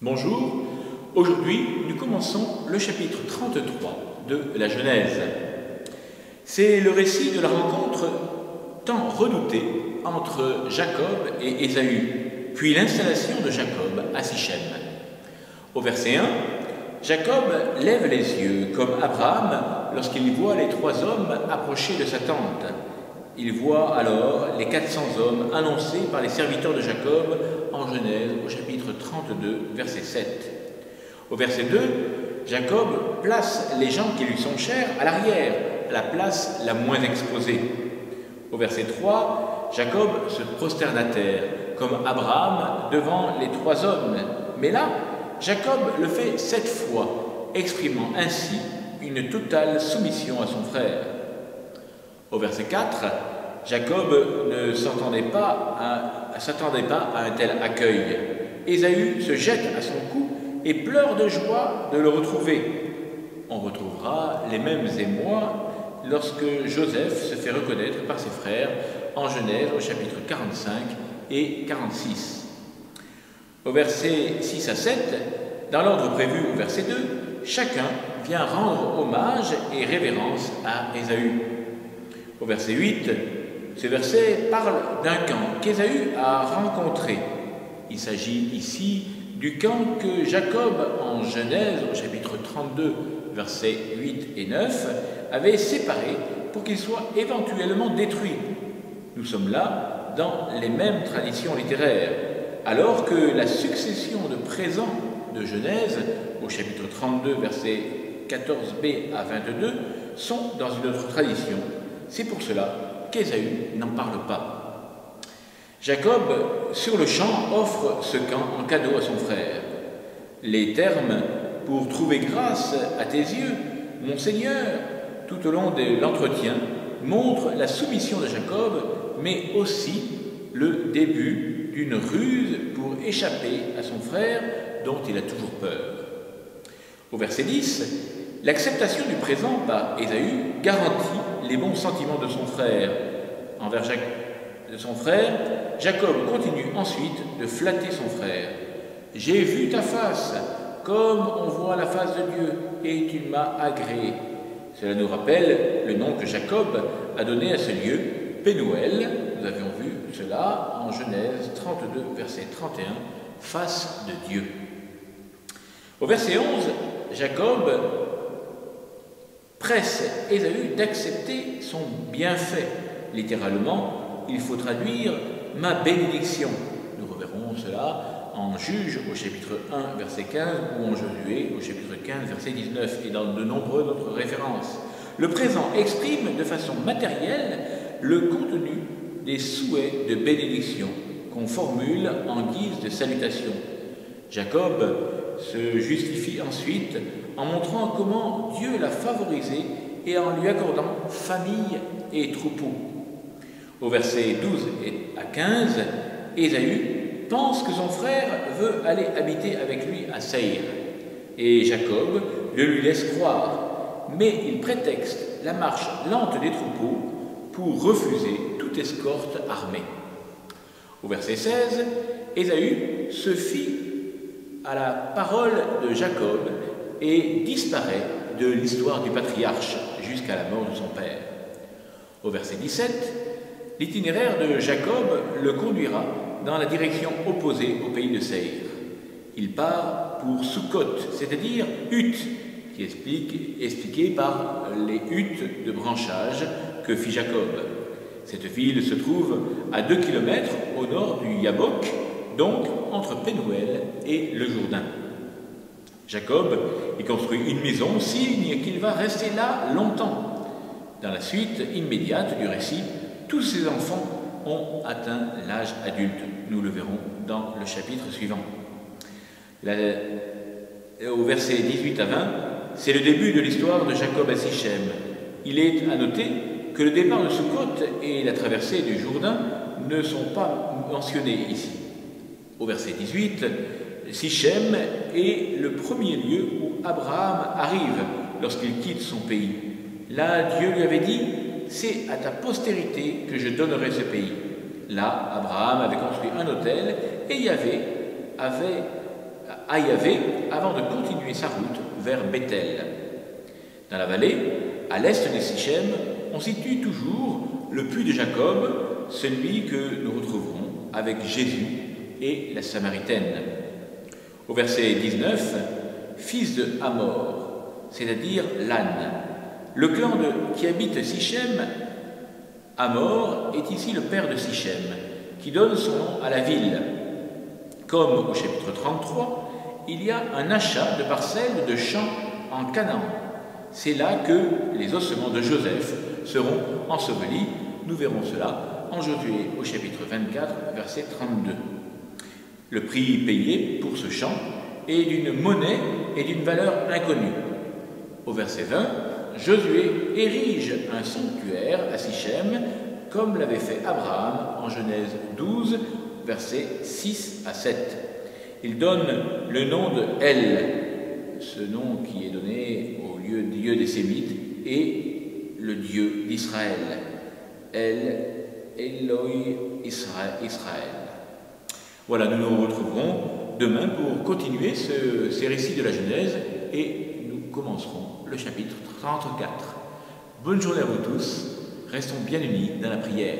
Bonjour, aujourd'hui nous commençons le chapitre 33 de la Genèse. C'est le récit de la rencontre tant redoutée entre Jacob et Ésaü, puis l'installation de Jacob à Sichem. Au verset 1, Jacob lève les yeux comme Abraham lorsqu'il voit les 3 hommes approcher de sa tente. Il voit alors les 400 hommes annoncés par les serviteurs de Jacob en Genèse au chapitre 32, verset 7. Au verset 2, Jacob place les gens qui lui sont chers à l'arrière, à la place la moins exposée. Au verset 3, Jacob se prosterne à terre, comme Abraham devant les 3 hommes. Mais là, Jacob le fait 7 fois, exprimant ainsi une totale soumission à son frère. Au verset 4, Jacob ne s'attendait pas à un tel accueil. Ésaü se jette à son cou et pleure de joie de le retrouver. On retrouvera les mêmes émois lorsque Joseph se fait reconnaître par ses frères en Genèse au chapitre 45 et 46. Au verset 6 à 7, dans l'ordre prévu au verset 2, chacun vient rendre hommage et révérence à Ésaü. Au verset 8, ce verset parle d'un camp qu'Ésaü a rencontré. Il s'agit ici du camp que Jacob, en Genèse, au chapitre 32, versets 8 et 9, avait séparé pour qu'il soit éventuellement détruit. Nous sommes là dans les mêmes traditions littéraires, alors que la succession de présents de Genèse, au chapitre 32, versets 14b à 22, sont dans une autre tradition. C'est pour cela qu'Ésaü n'en parle pas. Jacob, sur le champ, offre ce camp en cadeau à son frère. Les termes « pour trouver grâce à tes yeux, mon Seigneur » tout au long de l'entretien montrent la soumission de Jacob, mais aussi le début d'une ruse pour échapper à son frère dont il a toujours peur. Au verset 10, l'acceptation du présent par Ésaü garantit les bons sentiments de son frère. Envers Jacob continue ensuite de flatter son frère. « J'ai vu ta face, comme on voit la face de Dieu, et tu m'as agréé. » Cela nous rappelle le nom que Jacob a donné à ce lieu, Pénuel. Nous avions vu cela en Genèse 32, verset 31, « face de Dieu ». Au verset 11, Jacob presse Ésaü d'accepter son bienfait. Littéralement, il faut traduire « ma bénédiction ». Nous reverrons cela en Juge au chapitre 1, verset 15, ou en Josué au chapitre 15, verset 19, et dans de nombreuses autres références. Le présent exprime de façon matérielle le contenu des souhaits de bénédiction qu'on formule en guise de salutation. Jacob se justifie ensuite en montrant comment Dieu l'a favorisé et en lui accordant famille et troupeau. Au verset 12 à 15, Ésaü pense que son frère veut aller habiter avec lui à Seïr, et Jacob le lui laisse croire, mais il prétexte la marche lente des troupeaux pour refuser toute escorte armée. Au verset 16, Ésaü se fie à la parole de Jacob et disparaît de l'histoire du patriarche jusqu'à la mort de son père. Au verset 17, l'itinéraire de Jacob le conduira dans la direction opposée au pays de Seïr. Il part pour Sukkot, c'est-à-dire hutte, qui est expliquée par les huttes de branchage que fit Jacob. Cette ville se trouve à 2 km au nord du Yabok, donc entre Pénuel et le Jourdain. Jacob y construit une maison, signe qu'il va rester là longtemps. Dans la suite immédiate du récit, tous ses enfants ont atteint l'âge adulte. Nous le verrons dans le chapitre suivant. Au verset 18 à 20, c'est le début de l'histoire de Jacob à Sichem. Il est à noter que le départ de Sukkot et la traversée du Jourdain ne sont pas mentionnés ici. Au verset 18, Sichem est le premier lieu où Abraham arrive lorsqu'il quitte son pays. Là, Dieu lui avait dit « C'est à ta postérité que je donnerai ce pays ». Là, Abraham avait construit un autel et Yahvé avait à Yahvé avant de continuer sa route vers Bethel. Dans la vallée, à l'est de Sichem, on situe toujours le puits de Jacob, celui que nous retrouverons avec Jésus et la Samaritaine. Au verset 19, fils de Hamor, c'est-à-dire l'âne. Le clan qui habite Sichem, Hamor, est ici le père de Sichem, qui donne son nom à la ville. Comme au chapitre 33, il y a un achat de parcelles de champs en Canaan. C'est là que les ossements de Joseph seront ensevelis. Nous verrons cela en Josué au chapitre 24, verset 32. Le prix payé pour ce champ est d'une monnaie et d'une valeur inconnue. Au verset 20, Josué érige un sanctuaire à Sichem, comme l'avait fait Abraham en Genèse 12, versets 6 à 7. Il donne le nom de El, ce nom qui est donné au Dieu des Sémites, et le Dieu d'Israël. El, Eloi, Israël. Voilà, nous nous retrouverons demain pour continuer ces récits de la Genèse et nous commencerons le chapitre 34. Bonne journée à vous tous, restons bien unis dans la prière.